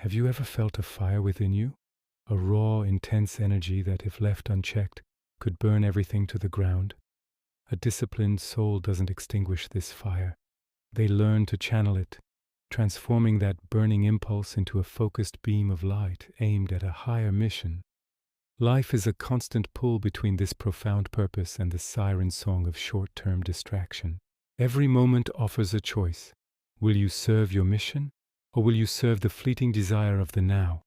Have you ever felt a fire within you? A raw, intense energy that, if left unchecked, could burn everything to the ground? A disciplined soul doesn't extinguish this fire. They learn to channel it, transforming that burning impulse into a focused beam of light aimed at a higher mission. Life is a constant pull between this profound purpose and the siren song of short-term distraction. Every moment offers a choice. Will you serve your mission, or will you serve the fleeting desire of the now?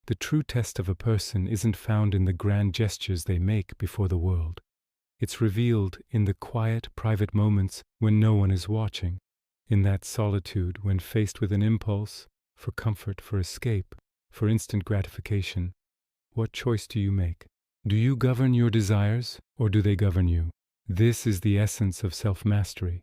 The true test of a person isn't found in the grand gestures they make before the world. It's revealed in the quiet, private moments when no one is watching, in that solitude when faced with an impulse for comfort, for escape, for instant gratification. What choice do you make? Do you govern your desires, or do they govern you? This is the essence of self-mastery.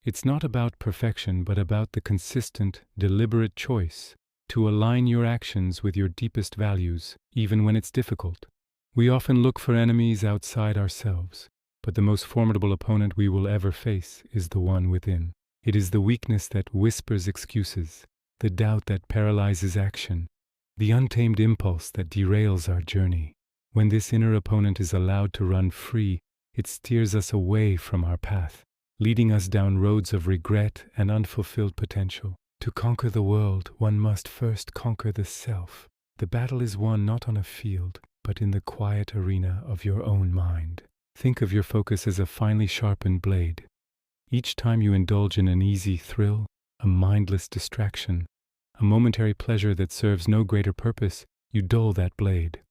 It's not about perfection, but about the consistent, deliberate choice to align your actions with your deepest values, even when it's difficult. We often look for enemies outside ourselves, but the most formidable opponent we will ever face is the one within. It is the weakness that whispers excuses, the doubt that paralyzes action, the untamed impulse that derails our journey. When this inner opponent is allowed to run free, it steers us away from our path, leading us down roads of regret and unfulfilled potential. To conquer the world, one must first conquer the self. The battle is won not on a field, but in the quiet arena of your own mind. Think of your focus as a finely sharpened blade. Each time you indulge in an easy thrill, a mindless distraction, a momentary pleasure that serves no greater purpose, you dull that blade.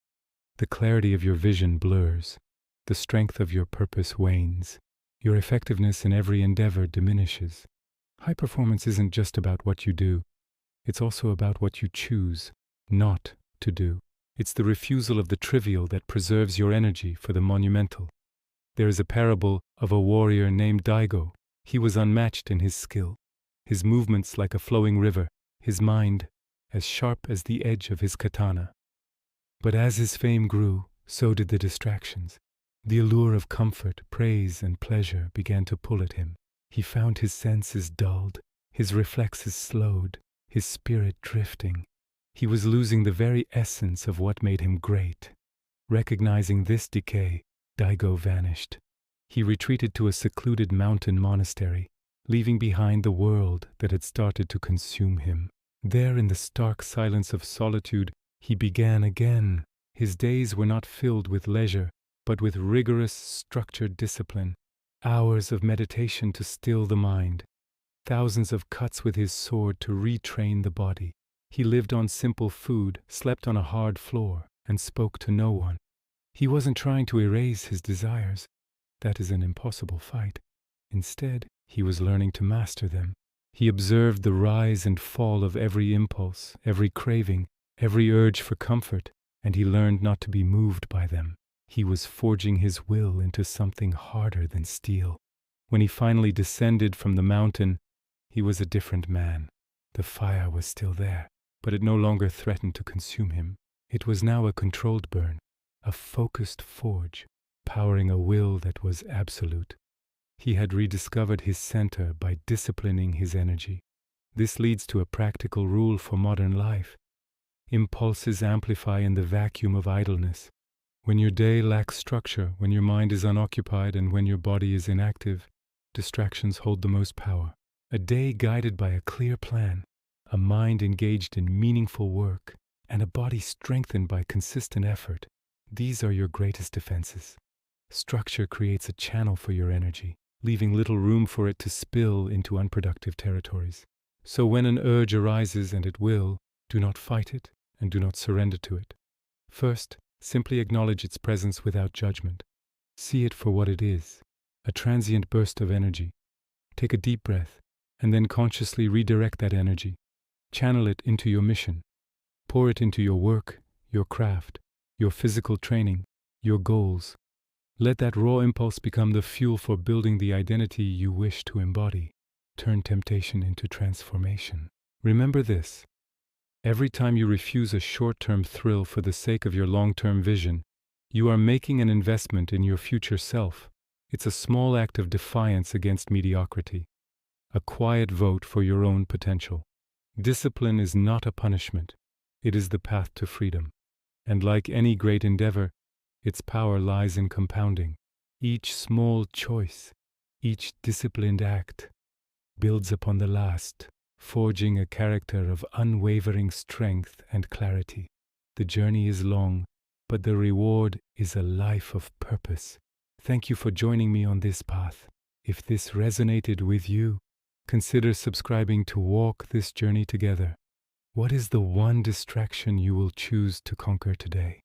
The clarity of your vision blurs. The strength of your purpose wanes. Your effectiveness in every endeavor diminishes. High performance isn't just about what you do. It's also about what you choose not to do. It's the refusal of the trivial that preserves your energy for the monumental. There is a parable of a warrior named Daigo. He was unmatched in his skill, his movements like a flowing river, his mind as sharp as the edge of his katana. But as his fame grew, so did the distractions. The allure of comfort, praise, and pleasure began to pull at him. He found his senses dulled, his reflexes slowed, his spirit drifting. He was losing the very essence of what made him great. Recognizing this decay, Daigo vanished. He retreated to a secluded mountain monastery, leaving behind the world that had started to consume him. There, in the stark silence of solitude, he began again. His days were not filled with leisure, but with rigorous, structured discipline. Hours of meditation to still the mind. Thousands of cuts with his sword to retrain the body. He lived on simple food, slept on a hard floor, and spoke to no one. He wasn't trying to erase his desires. That is an impossible fight. Instead, he was learning to master them. He observed the rise and fall of every impulse, every craving, every urge for comfort, and he learned not to be moved by them. He was forging his will into something harder than steel. When he finally descended from the mountain, he was a different man. The fire was still there, but it no longer threatened to consume him. It was now a controlled burn, a focused forge, powering a will that was absolute. He had rediscovered his center by disciplining his energy. This leads to a practical rule for modern life. Impulses amplify in the vacuum of idleness. When your day lacks structure, when your mind is unoccupied, and when your body is inactive, distractions hold the most power. A day guided by a clear plan, a mind engaged in meaningful work, and a body strengthened by consistent effort. These are your greatest defenses. Structure creates a channel for your energy, leaving little room for it to spill into unproductive territories. So when an urge arises, and it will, do not fight it and do not surrender to it. First, simply acknowledge its presence without judgment. See it for what it is, a transient burst of energy. Take a deep breath, and then consciously redirect that energy. Channel it into your mission. Pour it into your work, your craft, your physical training, your goals. Let that raw impulse become the fuel for building the identity you wish to embody. Turn temptation into transformation. Remember this. Every time you refuse a short-term thrill for the sake of your long-term vision, you are making an investment in your future self. It's a small act of defiance against mediocrity, a quiet vote for your own potential. Discipline is not a punishment. It is the path to freedom. And like any great endeavor, its power lies in compounding. Each small choice, each disciplined act, builds upon the last, forging a character of unwavering strength and clarity. The journey is long, but the reward is a life of purpose. Thank you for joining me on this path. If this resonated with you, consider subscribing to walk this journey together. What is the one distraction you will choose to conquer today?